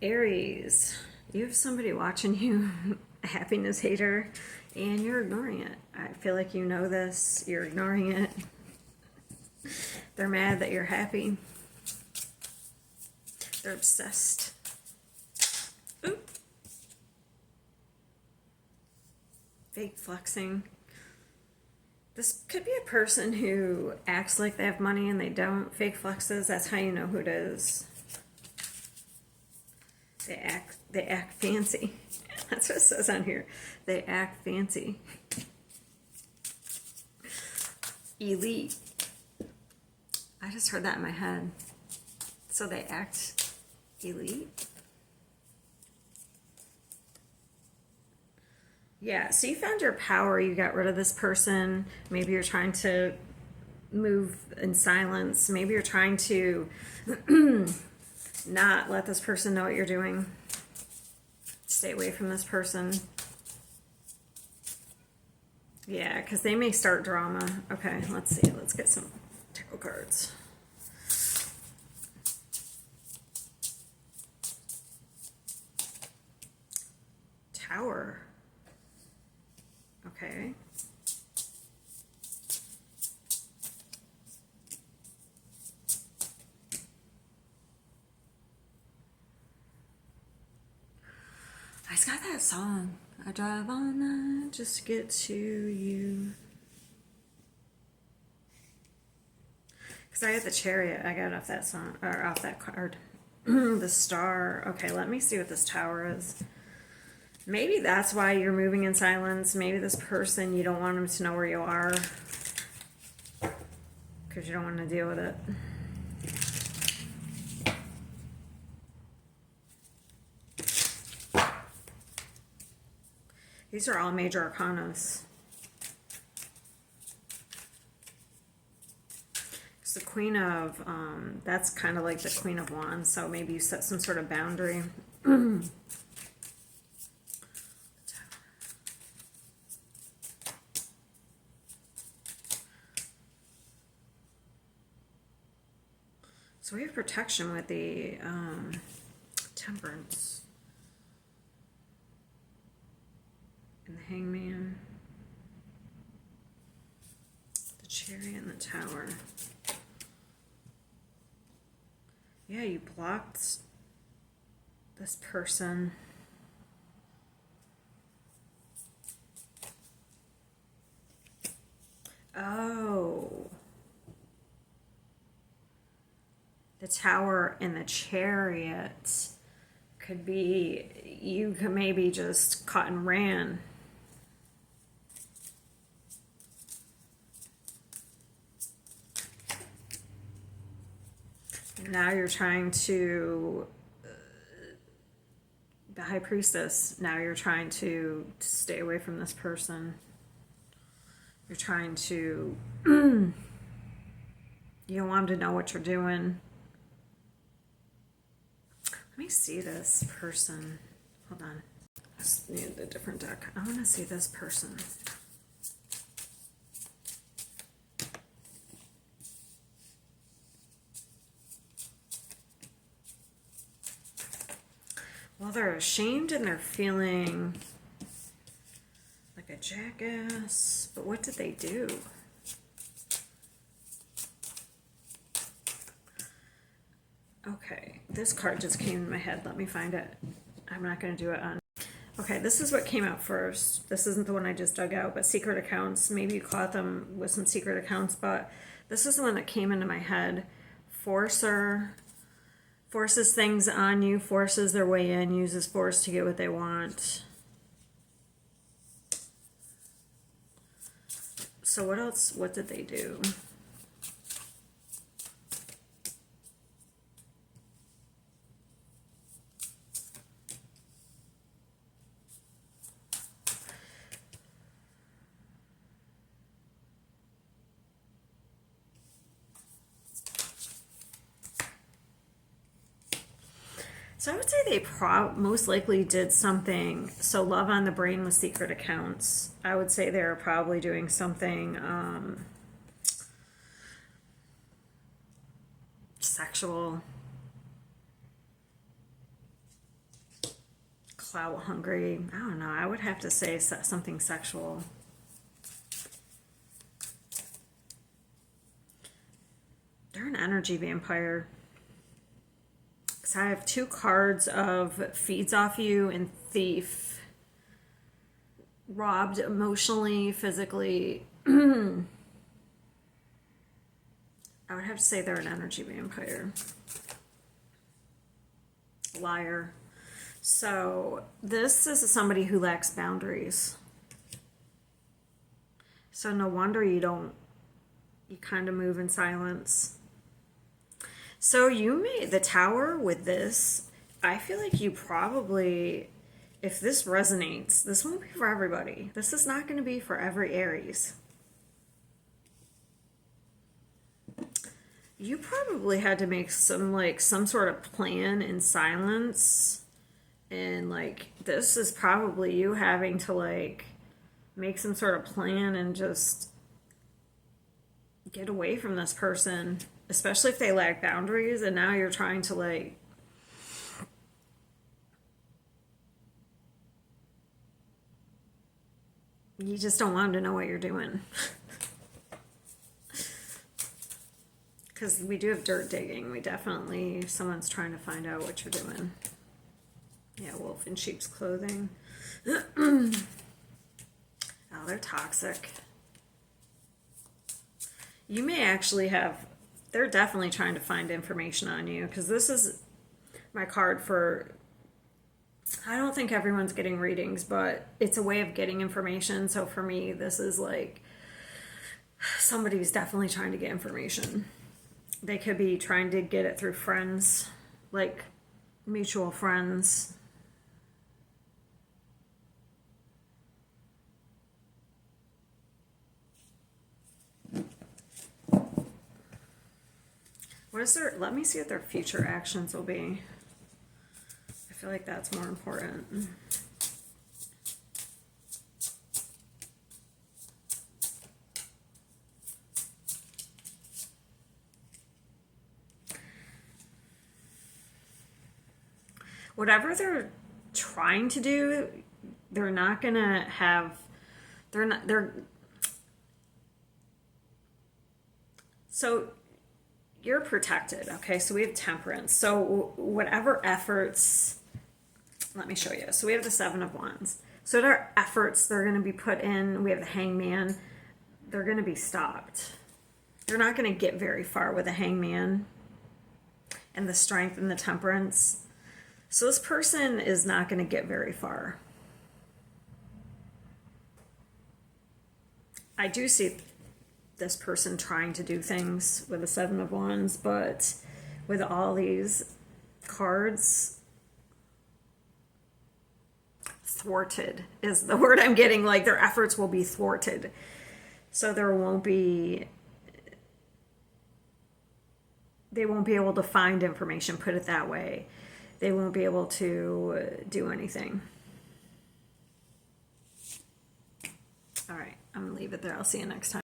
Aries, you have somebody watching you, a happiness hater, and you're ignoring it. I feel like you know this, you're ignoring it. They're mad that you're happy. They're obsessed. Oop. Fake flexing. This could be a person who acts like they have money and they don't. Fake flexes, that's how you know who it is. They act fancy. That's what it says on here. They act fancy. Elite. I just heard that in my head. So they act elite? Yeah, so you found your power, you got rid of this person. Maybe you're trying to move in silence. Maybe you're trying to not let this person know what you're doing. Stay away from this person. Yeah, because they may start drama. Okay, let's see. Let's get some tarot cards. Tower. Okay. I just got that song. I drive all night just to get to you. Because I had the Chariot. I got off that song, or off that card. The Star. Okay, let me see what this Tower is. Maybe that's why you're moving in silence. Maybe this person, you don't want them to know where you are. Because you don't want to deal with it. These are all major arcanas. It's the Queen of, that's kind of like the Queen of Wands, so maybe you set some sort of boundary. So we have protection with the Temperance. And the Hangman. The Chariot and the Tower. Yeah, you blocked this person. Oh. The Tower and the Chariot could be, you could maybe just caught and ran. Now you're trying to, the High Priestess, now you're trying to stay away from this person. You're trying to, you don't want them to know what you're doing. Let me see this person. Hold on. I just need a different deck. I want to see this person. Well, they're ashamed and they're feeling like a jackass. But what did they do? Okay, this card just came in my head. Let me find it. I'm not going to do it on. Okay, this is what came out first. This isn't the one I just dug out, but secret accounts. Maybe you caught them with some secret accounts, but this is the one that came into my head. Forcer. Forces things on you, forces their way in, uses force to get what they want. So what else, what did they do? So I would say they most likely did something. So love on the brain with secret accounts. I would say they're probably doing something sexual. clout hungry. I don't know. I would have to say something sexual. They're an energy vampire. Because I have 2 cards of feeds off you and thief. Robbed emotionally, physically. I would have to say they're an energy vampire. Liar. So this is somebody who lacks boundaries. So no wonder you kind of move in silence. So the Tower with this, I feel like you probably, if this resonates, this won't be for everybody. This is not going to be for every Aries. You probably had to make some sort of plan in silence. And like, this is probably you having to like make some sort of plan and just get away from this person, especially if they lack boundaries, and now you're trying to like you just don't want them to know what you're doing. Because we do have dirt digging. We definitely, someone's trying to find out what you're doing. Yeah, wolf in sheep's clothing. Oh, they're toxic. You may actually have, they're definitely trying to find information on you, because this is my card for, I don't think everyone's getting readings, but it's a way of getting information. So for me, this is like, somebody's definitely trying to get information. They could be trying to get it through friends, like mutual friends. What is their, let me see what their future actions will be. I feel like that's more important. Whatever they're trying to do, they're not gonna have, so you're protected, okay? So we have temperance. So whatever efforts, let me show you. So we have the 7 of Wands. So whatever efforts they're gonna be put in, we have the Hangman, they're gonna be stopped. They're not gonna get very far with the Hangman and the Strength and the Temperance. So this person is not going to get very far. I do see this person trying to do things with the 7 of Wands, but with all these cards, thwarted is the word I'm getting. Like, their efforts will be thwarted. So they won't be able to find information, put it that way. They won't be able to do anything. All right, I'm going to leave it there. I'll see you next time.